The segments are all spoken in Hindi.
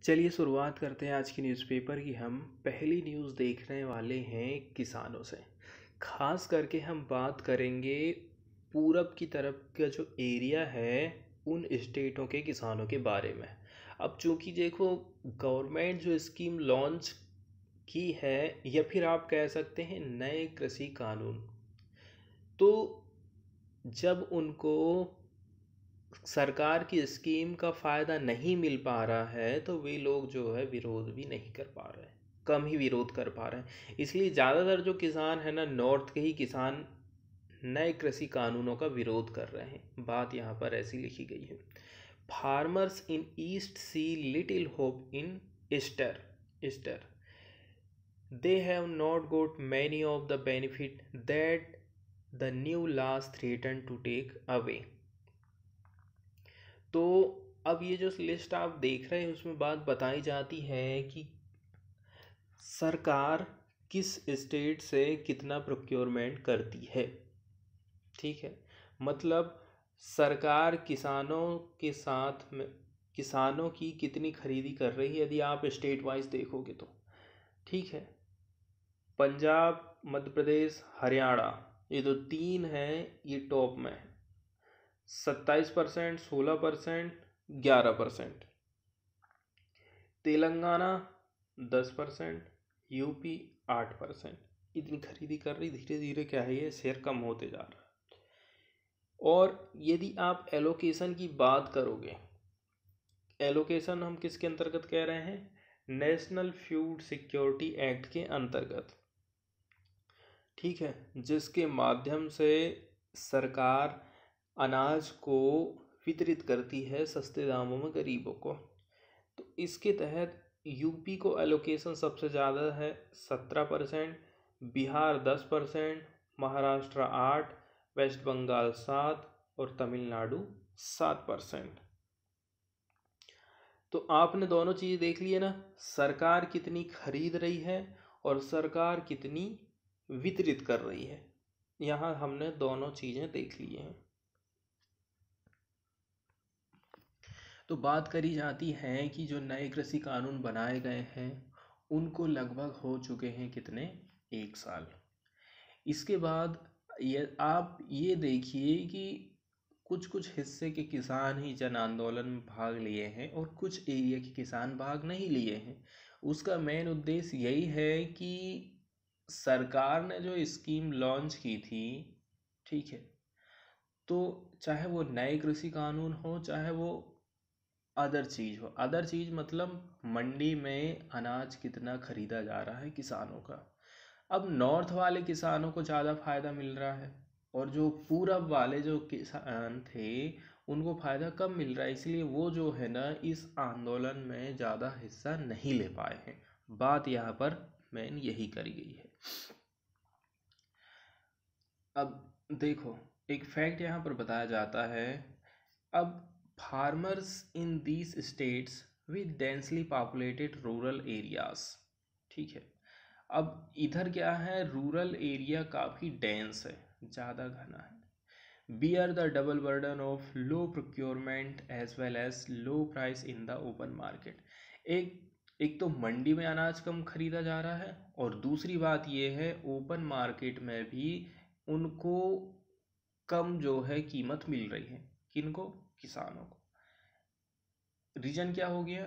चलिए शुरुआत करते हैं आज की न्यूज़पेपर की। हम पहली न्यूज़ देखने वाले हैं किसानों से। खास करके हम बात करेंगे पूरब की तरफ का जो एरिया है उन स्टेटों के किसानों के बारे में। अब चूंकि देखो, गवर्नमेंट जो स्कीम लॉन्च की है या फिर आप कह सकते हैं नए कृषि कानून, तो जब उनको सरकार की स्कीम का फ़ायदा नहीं मिल पा रहा है तो वे लोग जो है विरोध भी नहीं कर पा रहे हैं, कम ही विरोध कर पा रहे हैं। इसलिए ज़्यादातर जो किसान है ना, नॉर्थ के ही किसान नए कृषि कानूनों का विरोध कर रहे हैं। बात यहाँ पर ऐसी लिखी गई है, farmers in east see little hope in Easter they have not got many of the benefit that the new laws threaten to take away। तो अब ये जो लिस्ट आप देख रहे हैं उसमें बात बताई जाती है कि सरकार किस स्टेट से कितना प्रोक्योरमेंट करती है। ठीक है, मतलब सरकार किसानों के साथ में किसानों की कितनी खरीदी कर रही है। यदि आप स्टेट वाइज देखोगे तो ठीक है, पंजाब, मध्य प्रदेश, हरियाणा, ये जो तीन हैं ये टॉप में है। 27%, 16%, 11%। तेलंगाना 10%, यूपी 8%। इतनी खरीदी कर रही, धीरे धीरे क्या है ये शेयर कम होते जा रहा है। और यदि आप एलोकेशन की बात करोगे, एलोकेशन हम किसके अंतर्गत कह रहे हैं? नेशनल फूड सिक्योरिटी एक्ट के अंतर्गत। ठीक है, जिसके माध्यम से सरकार अनाज को वितरित करती है सस्ते दामों में गरीबों को। तो इसके तहत यूपी को एलोकेशन सबसे ज़्यादा है 17%, बिहार 10%, महाराष्ट्र 8%, वेस्ट बंगाल 7% और तमिलनाडु 7%। तो आपने दोनों चीज़ देख ली है ना, सरकार कितनी खरीद रही है और सरकार कितनी वितरित कर रही है। यहाँ हमने दोनों चीज़ें देख ली हैं। तो बात करी जाती है कि जो नए कृषि कानून बनाए गए हैं उनको लगभग हो चुके हैं कितने, 1 साल। इसके बाद आप ये देखिए कि कुछ कुछ हिस्से के किसान ही जन आंदोलन में भाग लिए हैं और कुछ एरिया के किसान भाग नहीं लिए हैं। उसका मेन उद्देश्य यही है कि सरकार ने जो स्कीम लॉन्च की थी, ठीक है, तो चाहे वो नए कृषि कानून हो चाहे वो अदर चीज़ हो, अदर चीज़ मतलब मंडी में अनाज कितना खरीदा जा रहा है किसानों का। अब नॉर्थ वाले किसानों को ज़्यादा फ़ायदा मिल रहा है और जो पूरब वाले जो किसान थे उनको फ़ायदा कम मिल रहा है, इसलिए वो जो है ना इस आंदोलन में ज़्यादा हिस्सा नहीं ले पाए हैं। बात यहाँ पर मेन यही करी गई है। अब देखो, एक फैक्ट यहाँ पर बताया जाता है। अब farmers in these states with densely populated rural areas, ठीक है, अब इधर क्या है, रूरल एरिया काफ़ी डेंस है, ज़्यादा घना है, bear the double burden of low procurement as well as low price in the open market. एक एक तो मंडी में अनाज कम खरीदा जा रहा है और दूसरी बात ये है ओपन मार्केट में भी उनको कम जो है कीमत मिल रही है। किनको? किसानों को। रीजन क्या हो गया?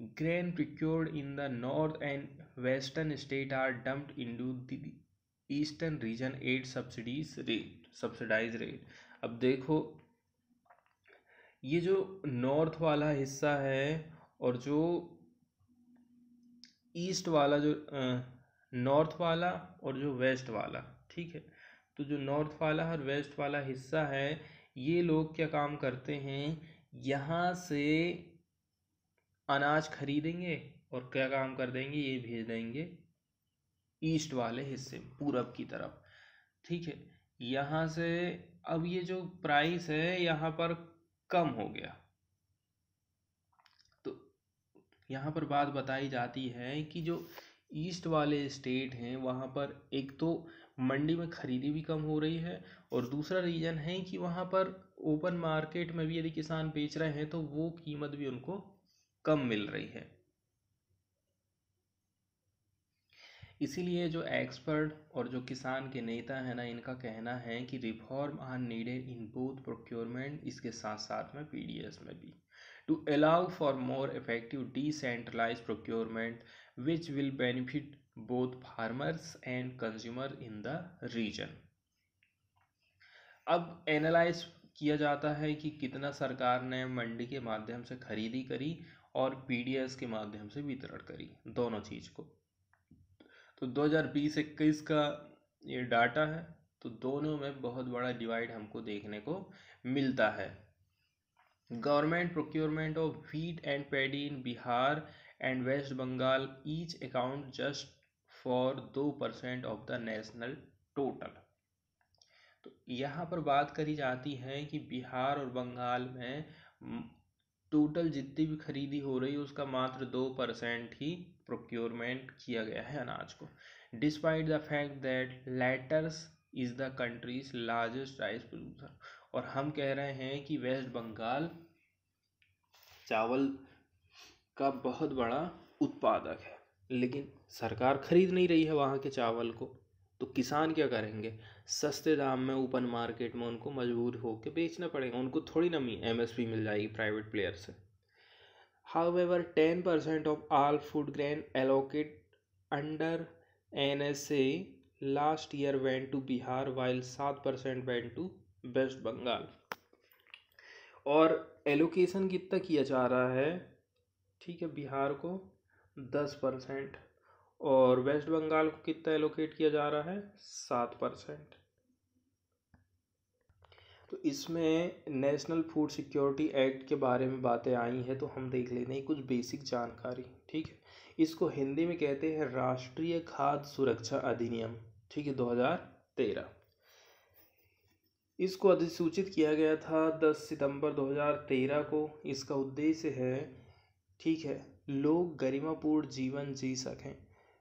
Grain procured in the north and western state are dumped into the eastern region at subsidize rate. अब देखो, ये जो नॉर्थ वाला हिस्सा है और जो ईस्ट वाला, जो नॉर्थ वाला और जो वेस्ट वाला, ठीक है, तो जो नॉर्थ वाला और वेस्ट वाला हिस्सा है ये लोग क्या काम करते हैं, यहाँ से अनाज खरीदेंगे और क्या काम कर देंगे, ये भेज देंगे ईस्ट वाले हिस्से पूरब की तरफ। ठीक है, यहाँ से अब ये जो प्राइस है यहाँ पर कम हो गया। तो यहाँ पर बात बताई जाती है कि जो ईस्ट वाले स्टेट हैं वहाँ पर एक तो मंडी में खरीदी भी कम हो रही है और दूसरा रीज़न है कि वहाँ पर ओपन मार्केट में भी यदि किसान बेच रहे हैं तो वो कीमत भी उनको कम मिल रही है। इसीलिए जो एक्सपर्ट और जो किसान के नेता हैं ना, इनका कहना है कि reform are needed in both procurement, इसके साथ साथ में पीडीएस में भी, to allow for more effective decentralise procurement which will benefit both farmers and consumer in the region. अब एनालाइज किया जाता है कि कितना सरकार ने मंडी के माध्यम से खरीदी करी और पीडीएस के माध्यम से वितरण करी, दोनों चीज़ को। तो 2020-21 का ये डाटा है, तो दोनों में बहुत बड़ा डिवाइड हमको देखने को मिलता है। Government procurement of wheat and paddy in Bihar and West Bengal each account just for 2% of the national total. तो यहाँ पर बात करी जाती है कि बिहार और बंगाल में टोटल जितनी भी खरीदी हो रही है उसका मात्र 2% ही प्रोक्योरमेंट किया गया है अनाज को, despite the fact that letters is the countries largest rice producer. और हम कह रहे हैं कि वेस्ट बंगाल चावल का बहुत बड़ा उत्पादक है, लेकिन सरकार खरीद नहीं रही है वहाँ के चावल को, तो किसान क्या करेंगे? सस्ते दाम में ओपन मार्केट में उनको मजबूर होकर बेचना पड़ेगा, उनको थोड़ी ना एमएसपी मिल जाएगी प्राइवेट प्लेयर से। However, 10% of all food grain allocated under NSA last year went to Bihar, while 7% went to West Bengal। और एलोकेशन कितना किया जा रहा है? ठीक है, बिहार को 10% और वेस्ट बंगाल को कितना एलोकेट किया जा रहा है? 7%। तो इसमें नेशनल फूड सिक्योरिटी एक्ट के बारे में बातें आई हैं, तो हम देख लेते हैं कुछ बेसिक जानकारी। ठीक है, इसको हिंदी में कहते हैं राष्ट्रीय खाद्य सुरक्षा अधिनियम। ठीक है, 2013 इसको अधिसूचित किया गया था 10 सितंबर 2013 को। इसका उद्देश्य है, ठीक है, लोग गरिमापूर्ण जीवन जी सकें,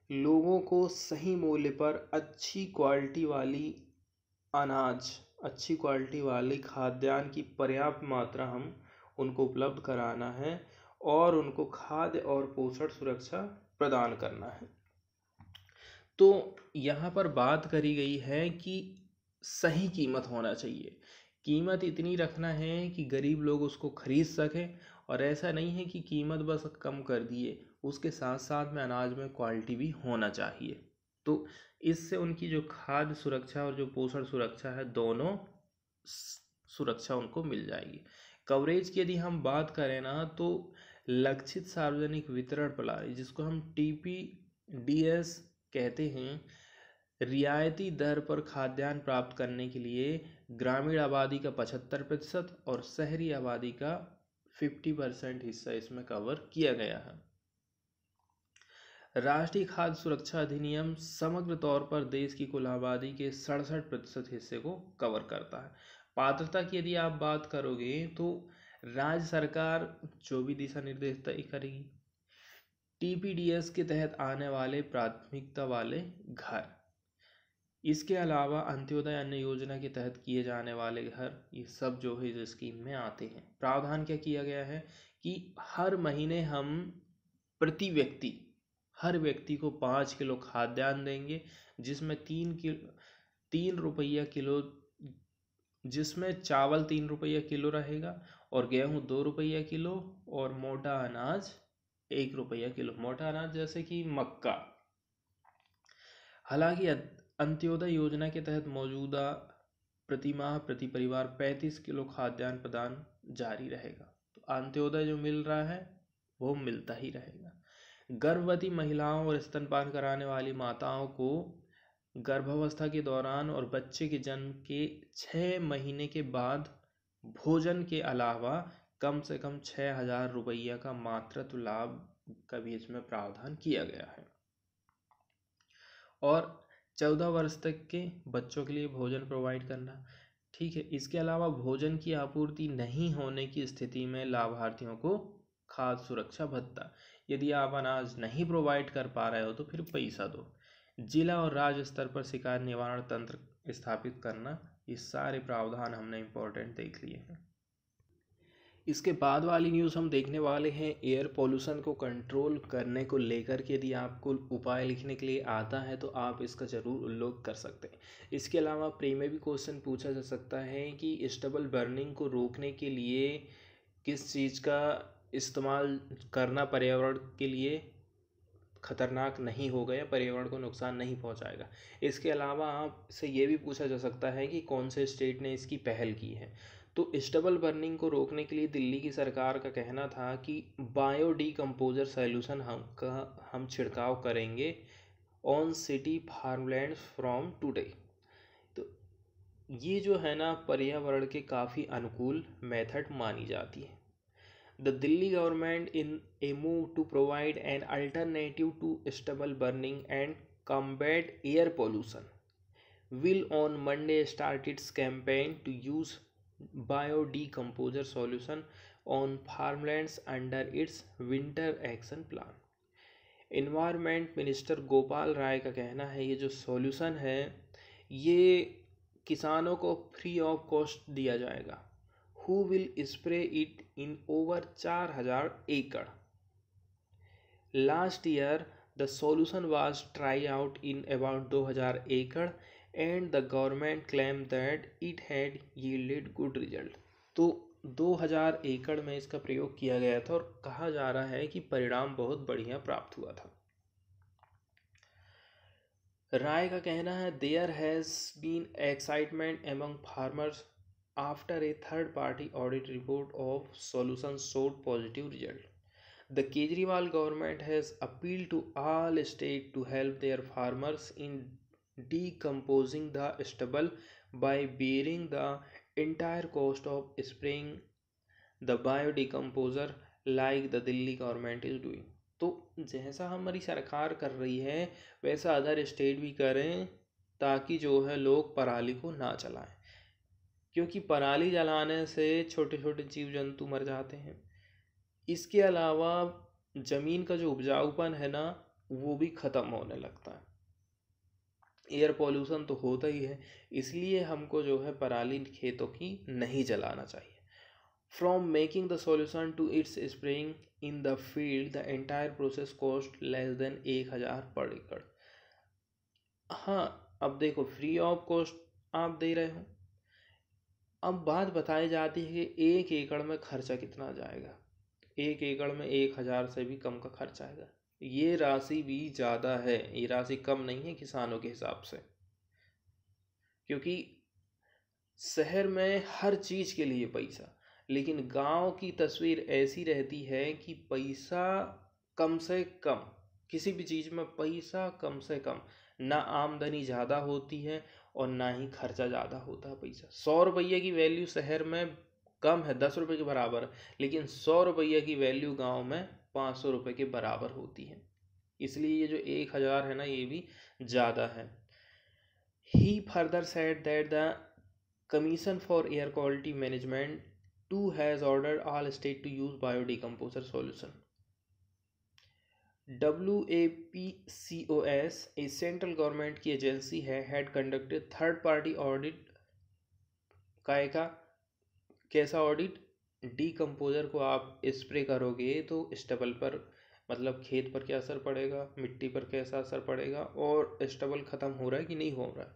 लोगों को सही मूल्य पर अच्छी क्वालिटी वाली अनाज, अच्छी क्वालिटी वाली खाद्यान्न की पर्याप्त मात्रा हम उनको उपलब्ध कराना है और उनको खाद्य और पोषण सुरक्षा प्रदान करना है। तो यहाँ पर बात करी गई है कि सही कीमत होना चाहिए, कीमत इतनी रखना है कि गरीब लोग उसको खरीद सकें, और ऐसा नहीं है कि कीमत बस कम कर दिए, उसके साथ साथ में अनाज में क्वालिटी भी होना चाहिए। तो इससे उनकी जो खाद्य सुरक्षा और जो पोषण सुरक्षा है, दोनों सुरक्षा उनको मिल जाएगी। कवरेज की यदि हम बात करें ना, तो लक्षित सार्वजनिक वितरण प्रणाली, जिसको हम TPDS कहते हैं, रियायती दर पर खाद्यान्न प्राप्त करने के लिए ग्रामीण आबादी का 75% और शहरी आबादी का 50% हिस्सा इसमें कवर किया गया है। राष्ट्रीय खाद्य सुरक्षा अधिनियम समग्र तौर पर देश की कुल आबादी के 67% हिस्से को कवर करता है। पात्रता की यदि आप बात करोगे तो राज्य सरकार जो भी दिशा निर्देश तय करेगी, TPDS के तहत आने वाले प्राथमिकता वाले घर, इसके अलावा अंत्योदय अन्न योजना के तहत किए जाने वाले घर, ये सब जो है इस स्कीम में आते हैं। प्रावधान क्या किया गया है कि हर महीने हम हर व्यक्ति को 5 किलो खाद्यान्न देंगे, जिसमें 3 रुपया किलो, जिसमें चावल 3 रुपया किलो रहेगा और गेहूं 2 रुपया किलो और मोटा अनाज 1 रुपया किलो। मोटा अनाज जैसे कि मक्का। हालांकि अंत्योदय योजना के तहत मौजूदा प्रतिमाह प्रति परिवार 35 किलो खाद्यान्न प्रदान जारी रहेगा। तो अंत्योदय जो मिल रहा है वो मिलता ही रहेगा। गर्भवती महिलाओं और स्तनपान कराने वाली माताओं को गर्भावस्था के दौरान और बच्चे के जन्म के 6 महीने के बाद भोजन के अलावा कम से कम 6,000 रुपया का मातृत्व लाभ का भी इसमें प्रावधान किया गया है। और 14 वर्ष तक के बच्चों के लिए भोजन प्रोवाइड करना। ठीक है, इसके अलावा भोजन की आपूर्ति नहीं होने की स्थिति में लाभार्थियों को खाद्य सुरक्षा भत्ता, यदि आप अनाज नहीं प्रोवाइड कर पा रहे हो तो फिर पैसा दो। जिला और राज्य स्तर पर शिकायत निवारण तंत्र स्थापित करना, ये सारे प्रावधान हमने इम्पोर्टेंट देख लिए हैं। इसके बाद वाली न्यूज़ हम देखने वाले हैं एयर पोल्यूशन को कंट्रोल करने को लेकर के। यदि आपको उपाय लिखने के लिए आता है तो आप इसका ज़रूर उल्लेख कर सकते हैं। इसके अलावा प्री में भी क्वेश्चन पूछा जा सकता है कि स्टबल बर्निंग को रोकने के लिए किस चीज़ का इस्तेमाल करना पर्यावरण के लिए खतरनाक नहीं होगा या पर्यावरण को नुकसान नहीं पहुंचाएगा। इसके अलावा आपसे ये भी पूछा जा सकता है कि कौन से स्टेट ने इसकी पहल की है। तो स्टबल बर्निंग को रोकने के लिए दिल्ली की सरकार का कहना था कि बायो डीकम्पोजर सॉल्यूशन हम छिड़काव करेंगे on city farmland from today. तो ये जो है ना पर्यावरण के काफ़ी अनुकूल मेथड मानी जाती है। The Delhi government, in a move to provide an alternative to stubble burning and combat air pollution, will on Monday start its campaign to use biodecomposer solution on farmlands under its winter action plan. Environment Minister Gopal Rai का कहना है ये जो सॉल्यूशन है ये किसानों को फ्री ऑफ कॉस्ट दिया जाएगा। Who will spray it in over 4,000 acre. Last year, the solution was tried out in about 2,000 acre and the government claimed that it had yielded good result. तो 2,000 एकड़ में इसका प्रयोग किया गया था और कहा जा रहा है कि परिणाम बहुत बढ़िया प्राप्त हुआ था। राय का कहना है there has been excitement among farmers after a third-party audit report of solution showed positive result. The Kejriwal government has appealed to all states to help their farmers in decomposing the stubble by bearing the entire cost of spraying the biodecomposer like the Delhi government is doing. तो जैसा हमारी सरकार कर रही है वैसा अदर स्टेट भी करें ताकि जो है लोग पराली को ना चलाएं, क्योंकि पराली जलाने से छोटे छोटे जीव जंतु मर जाते हैं। इसके अलावा ज़मीन का जो उपजाऊपन है ना वो भी ख़त्म होने लगता है। एयर पॉल्यूशन तो होता ही है, इसलिए हमको जो है पराली खेतों की नहीं जलाना चाहिए। From making the solution to its spraying in the field the entire process cost less than 1,000 per एकड़। हाँ, अब देखो फ्री ऑफ कॉस्ट आप दे रहे हो, अब बात बताई जाती है कि 1 एकड़ में खर्चा कितना जाएगा। 1 एकड़ में 1,000 से भी कम का खर्चा आएगा। ये राशि भी ज़्यादा है, ये राशि कम नहीं है किसानों के हिसाब से, क्योंकि शहर में हर चीज़ के लिए पैसा, लेकिन गांव की तस्वीर ऐसी रहती है कि पैसा कम से कम, किसी भी चीज़ में पैसा कम से कम, ना आमदनी ज़्यादा होती है और ना ही खर्चा ज़्यादा होता है। पैसा 100 रुपये की वैल्यू शहर में कम है, 10 रुपये के बराबर है, लेकिन 100 रुपये की वैल्यू गांव में 500 रुपये के बराबर होती है। इसलिए ये जो 1,000 है ना ये भी ज़्यादा है। He further said that the commission for air quality management too has ordered all state to use biodecomposer solution. WAPCOS एक सेंट्रल गवर्नमेंट की एजेंसी है, had conducted third party audit. का कैसा ऑडिट? डीकम्पोजर को आप स्प्रे करोगे तो स्टबल पर मतलब खेत पर क्या असर पड़ेगा, मिट्टी पर कैसा असर पड़ेगा और स्टबल ख़त्म हो रहा है कि नहीं हो रहा है।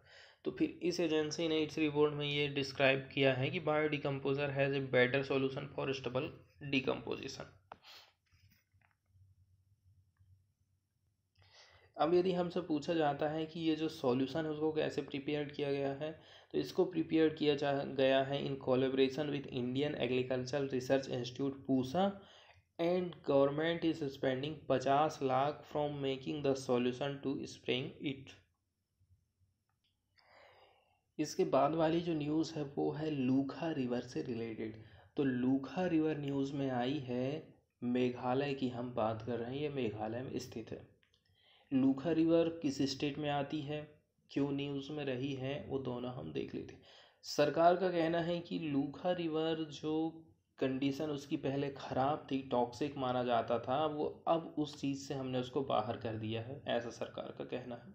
तो फिर इस एजेंसी ने इस रिपोर्ट में ये डिस्क्राइब किया है कि biodecomposer has a better solution for stubble decomposition. अब यदि हमसे पूछा जाता है कि ये जो सॉल्यूशन है उसको कैसे प्रिपेयर किया गया है, तो इसको प्रिपेयर किया गया है in collaboration with Indian Agricultural Research Institute Pusa, and government is spending 50 lakh from making the solution to spraying it. इसके बाद वाली जो न्यूज़ है वो है लूखा रिवर से रिलेटेड। तो लूखा रिवर न्यूज़ में आई है मेघालय की, हम बात कर रहे हैं, ये मेघालय में स्थित है। लूखा रिवर किस स्टेट में आती है, क्यों न्यूज़ में रही है, वो दोनों हम देख लेते हैं। सरकार का कहना है कि लूखा रिवर जो कंडीशन उसकी पहले ख़राब थी, टॉक्सिक माना जाता था, वो अब उस चीज़ से हमने उसको बाहर कर दिया है, ऐसा सरकार का कहना है।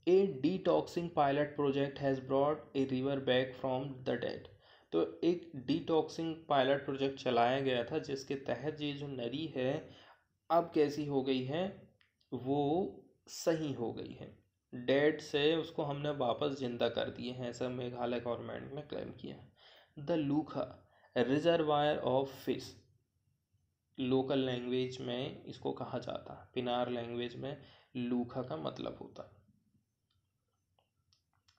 A detoxing pilot project has brought a river back from the dead. तो एक डिटॉक्सिंग पायलट प्रोजेक्ट चलाया गया था जिसके तहत ये जो नदी है अब कैसी हो गई है, वो सही हो गई है। डेड से उसको हमने वापस जिंदा कर दिए हैं, ऐसा मेघालय गवर्नमेंट ने क्लेम किया है। The Lukha reservoir of fish, local language में इसको कहा जाता है, पिनार लैंग्वेज में लूखा का मतलब होता,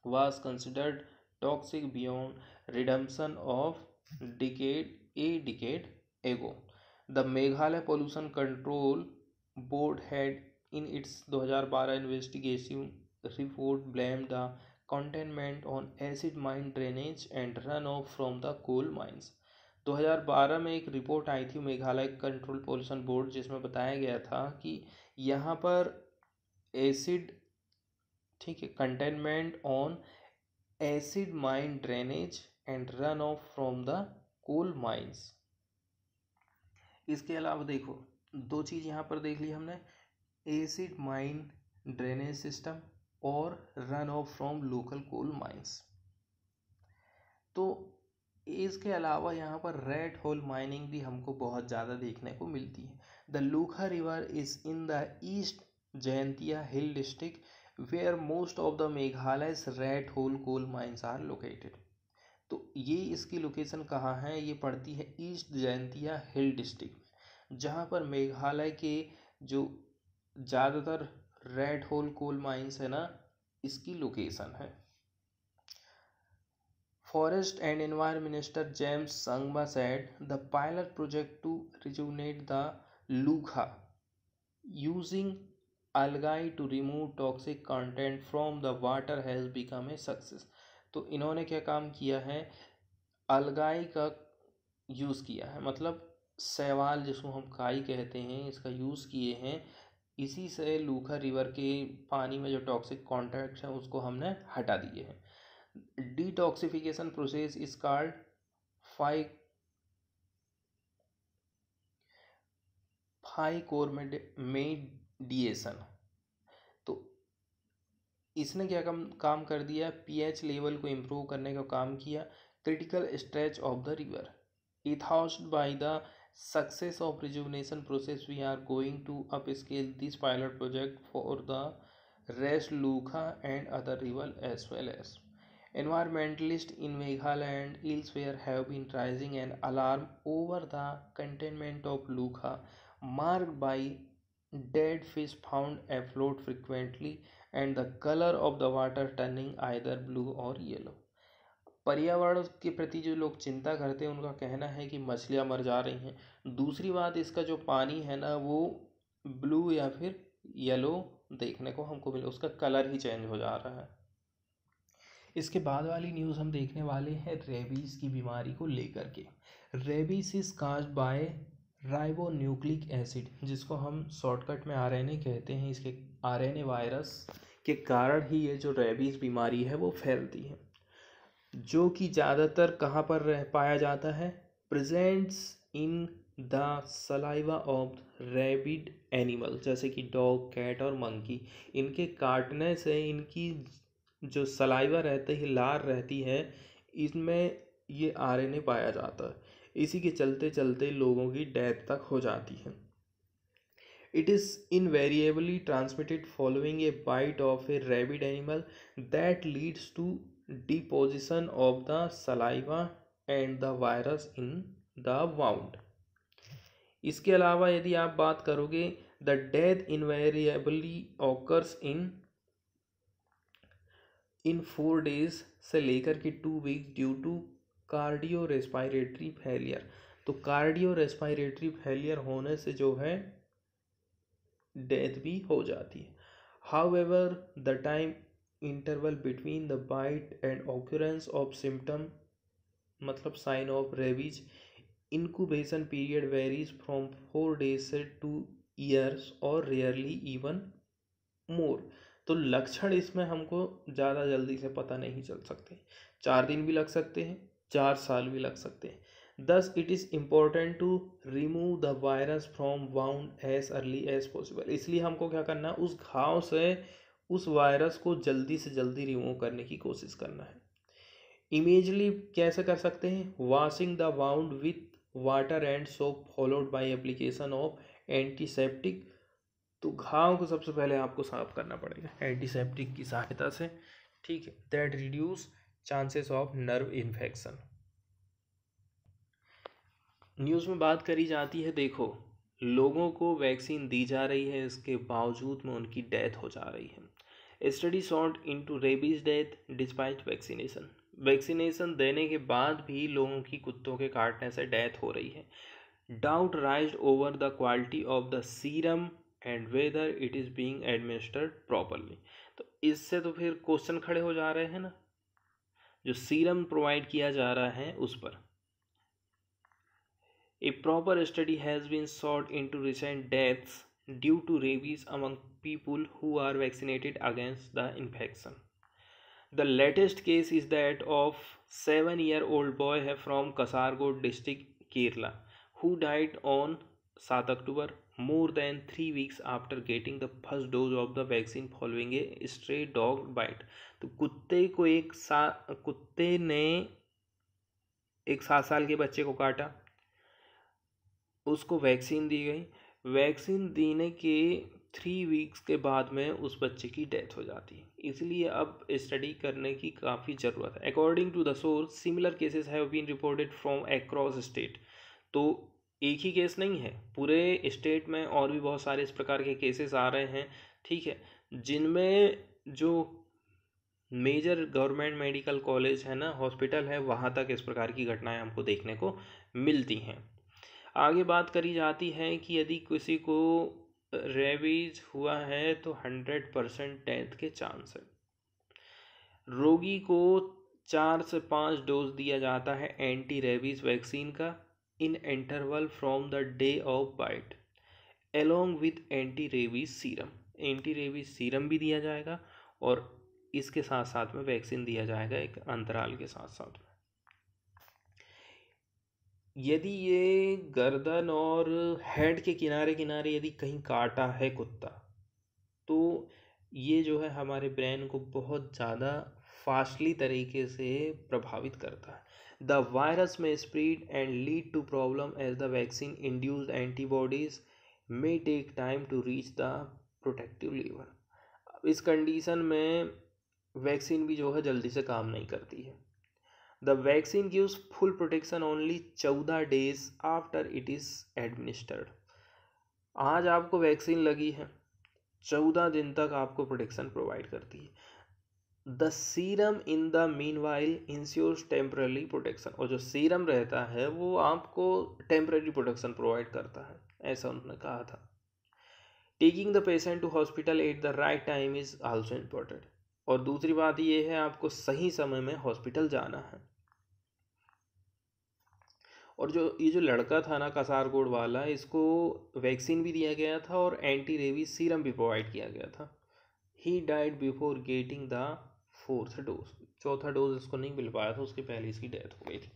was considered toxic beyond redemption of a decade ago. The Meghalaya Pollution Control Board had in its 2012 investigation report blamed the containment on acid mine drainage and runoff from the coal mines. 2012 में एक रिपोर्ट आई थी मेघालय कंट्रोल पोल्यूशन बोर्ड जिसमें बताया गया था कि यहाँ पर एसिड, ठीक है, containment on acid mine drainage and run off from the coal mines. इसके अलावा देखो दो चीज़ यहाँ पर देख ली हमने, एसिड माइन ड्रेनेज सिस्टम और run off from local coal mines. तो इसके अलावा यहाँ पर रेड होल माइनिंग भी हमको बहुत ज़्यादा देखने को मिलती है। The Lukha river is in the east Jaintia hill district where most of the Meghalaya's rat hole coal mines are located. तो ये इसकी लोकेशन कहाँ है, ये पड़ती है ईस्ट जयंतिया हिल डिस्ट्रिक्ट में, जहाँ पर मेघालय के जो ज़्यादातर रेड होल कोल माइंस है ना, इसकी लोकेशन है। Forest and Environment Minister James Sangma said the pilot project to rejuvenate the Lukha using algae to remove toxic content from the water has become a success. तो इन्होंने क्या काम किया है, अलगाई का यूज़ किया है, मतलब शैवाल जिसको हम काई कहते हैं, इसका यूज़ किए हैं। इसी से लूखा रिवर के पानी में जो टॉक्सिक कॉन्टैक्ट है उसको हमने हटा दिए हैं। Detoxification process is called phycomediation। तो इसने क्या काम कर दिया, पीएच लेवल को इम्प्रूव करने का काम किया। Critical stretch of the river enthused by the success of rejuvenation process, we are going to upscale this pilot project for the rest Lukha and other river as well as. Environmentalists in Meghalaya and elsewhere have been raising an alarm over the containment of Lukha, marked by dead fish found afloat frequently and the color of the water turning either blue or yellow. पर्यावरण के प्रति जो लोग चिंता करते हैं उनका कहना है कि मछलियाँ मर जा रही हैं। दूसरी बात, इसका जो पानी है ना वो ब्लू या फिर येलो देखने को हमको मिले, उसका कलर ही चेंज हो जा रहा है। इसके बाद वाली न्यूज़ हम देखने वाले हैं रेबीज की बीमारी को लेकर के। Rabies is caused by ribonucleic acid, जिसको हम शॉर्टकट में आरएनए कहते हैं। इसके आरएनए वायरस के कारण ही ये जो रेबीज बीमारी है वो फैलती है, जो कि ज़्यादातर कहाँ पर पाया जाता है, presents in the saliva of rapid animal, जैसे कि डॉग, कैट और मंकी। इनके काटने से इनकी जो सलाइवा रहते ही लार रहती है, इसमें ये आरएनए पाया जाता है। इसी के चलते चलते लोगों की डेथ तक हो जाती है। It is invariably transmitted following a bite of a rabid animal that leads to deposition of the saliva and the virus in the wound. इसके अलावा यदि आप बात करोगे, the death invariably occurs in 4 days से लेकर के 2 weeks due to cardio respiratory failure. तो कार्डियो रेस्पिरेटरी फेलियर होने से जो है डेथ भी हो जाती है। However the time interval between the bite and occurrence of symptom, मतलब sign of rabies, incubation period varies from 4 days से 2 years और रेयरली इवन मोर। तो लक्षण इसमें हमको ज़्यादा जल्दी से पता नहीं चल सकते, 4 दिन भी लग सकते हैं, 4 साल भी लग सकते हैं। Thus, it is important to remove the virus from wound as early as possible। इसलिए हमको क्या करना है, उस घाव से उस वायरस को जल्दी से जल्दी रिमूव करने की कोशिश करना है। इमेजली कैसे कर सकते हैं, washing the wound with water and soap followed by application of antiseptic. तो घाव को सबसे पहले आपको साफ करना पड़ेगा एंटीसेप्टिक की सहायता से, ठीक है, that reduce chances of nerve infection. News में बात करी जाती है, देखो लोगों को वैक्सीन दी जा रही है, इसके बावजूद में उनकी डेथ हो जा रही है। Study sought into rabies death despite vaccination. Vaccination देने के बाद भी लोगों की कुत्तों के काटने से डेथ हो रही है। Doubt rise over the quality of the serum and whether it is being administered properly. तो इससे तो फिर क्वेश्चन खड़े हो जा रहे हैं ना, जो सीरम प्रोवाइड किया जा रहा है उस पर। A proper study has been sought into recent deaths due to rabies among people who are vaccinated against the infection. The latest case is that of 7-year-old boy from Kasaragod district, Kerala, who died on 7 October, more than 3 weeks after getting the first dose of the vaccine following a stray dog bite. तो कुत्ते ने एक 7 साल के बच्चे को काटा, उसको वैक्सीन दी गई। वैक्सीन देने के 3 वीक्स के बाद में उस बच्चे की डेथ हो जाती है, इसलिए अब स्टडी करने की काफ़ी ज़रूरत है। According to the source similar cases have been reported from across state. तो एक ही केस नहीं है, पूरे स्टेट में और भी बहुत सारे इस प्रकार के केसेस आ रहे हैं, ठीक है, जिनमें जो मेजर गवर्नमेंट मेडिकल कॉलेज है ना, हॉस्पिटल है, वहाँ तक इस प्रकार की घटनाएं हमको देखने को मिलती हैं। आगे बात करी जाती है कि यदि किसी को रेबीज हुआ है तो 100% डेथ के चांस है। रोगी को 4 से 5 डोज दिया जाता है एंटी रेबीज वैक्सीन का इन interval from the day of bite along with anti rabies serum. Anti rabies serum भी दिया जाएगा और इसके साथ साथ में वैक्सीन दिया जाएगा एक अंतराल के साथ साथ में। यदि ये गर्दन और हेड के किनारे किनारे यदि कहीं काटा है कुत्ता, तो ये जो है हमारे ब्रेन को बहुत ज़्यादा फास्टली तरीके से प्रभावित करता है। The virus may spread and lead to problem as the vaccine induced antibodies may take time to reach the protective level. अब इस कंडीशन में वैक्सीन भी जो है जल्दी से काम नहीं करती है। The vaccine gives full protection only 14 days after it is administered. आज आपको वैक्सीन लगी है, 14 दिन तक आपको प्रोटेक्शन प्रोवाइड करती है। The serum in the meanwhile ensures temporary protection. और जो सीरम रहता है वो आपको टेम्पररी प्रोटेक्शन प्रोवाइड करता है, ऐसा उन्होंने कहा था। Taking the patient to hospital at the right time is also important. और दूसरी बात ये है, आपको सही समय में हॉस्पिटल जाना है। और ये जो लड़का था ना कसारगोड वाला, इसको वैक्सीन भी दिया गया था और एंटी रेबीज सीरम भी प्रोवाइड किया गया था। He died before getting the 4th dose. चौथा डोज इसको नहीं मिल पाया था, उसके पहले इसकी डेथ हो गई थी।